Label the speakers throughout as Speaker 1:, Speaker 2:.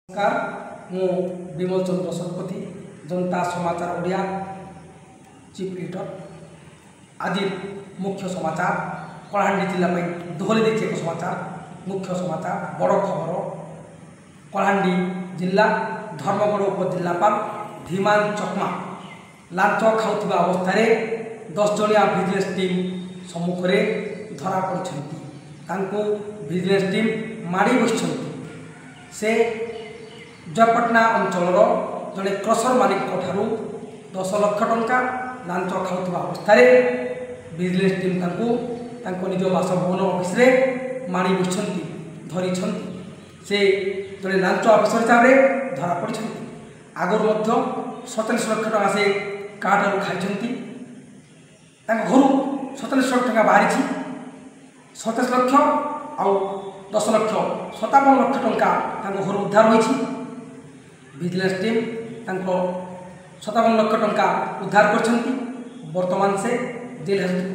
Speaker 1: नमस्कार मु विमल चंद्र शतपथी जनता समाचार ओडिया चीफ एडिटर। आज मुख्य समाचार कलाहांडी जिला दोहली देखिए एक समाचार मुख्य समाचार बड़ खबर कलाहांडी जिला धर्मगढ़ उपजिलापाल धीमान चकमा लांच खाऊथिबा अवस्था 10 जणिया विजिलेंस टीम सम्मुख में धरा पड़ती विजिलेंस टीम माड़ी बसी से जयपटना अंचल जड़े क्रसर मालिक 10 लाख टंका लांच खाऊथिबा अवस्था विजिलेंस टीम निज बासभवन ऑफिस रे माड़ी बसी धरी से जड़े लांच अफिसर हिसाब से धरा पड़ी आगुरी 47 लाख टका से कार्ड खाई घर 47 लाख टका बाहरी 27 लाख आउ 10 लाख 57 लाख टंका घर उद्धार होती विजिलेंस टीम 57 लाख टंका उद्धार कर बर्तमान से जेल हाजत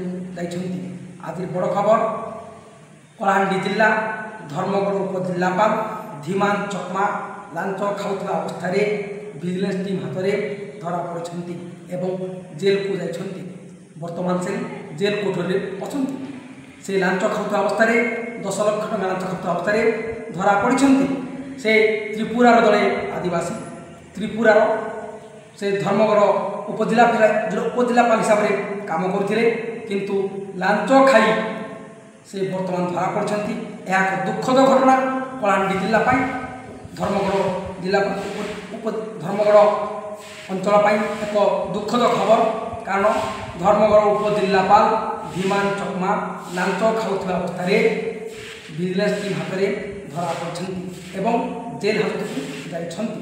Speaker 1: आज बड़ खबर कलाहांडी जिला धर्मगढ़ उपजिलापाल धीमान चकमा लांच खाऊथिबा अवस्था विजिलेंस टीम हाथ में धरा पड़ती एवं जेल को जाइछन्ति वर्तमान से जेल कोठरी अच्छा से लांच खाऊथिबा अवस्था 10 लाख टंका लांच खाऊथिबा अवस्था धरा पड़ती से त्रिपुरार जड़े आदिवासी त्रिपुरार से धर्मगढ़ उपजिलापाल हिसाब से काम करते किंतु लांच खाई से वर्तमान धरा पड़ती यह एक दुखद घटना कलाहांडी जिला धर्मगढ़ जिला धर्मगढ़ अंचल एक दुखद खबर कारण धर्मगढ़ उपजिलापाल धीमान चकमा लांच खाऊथिबा अवस्था विजिलेंस टीम हाथ में धरा पड़ती एवं जेल हाजत को जाइछन्ति।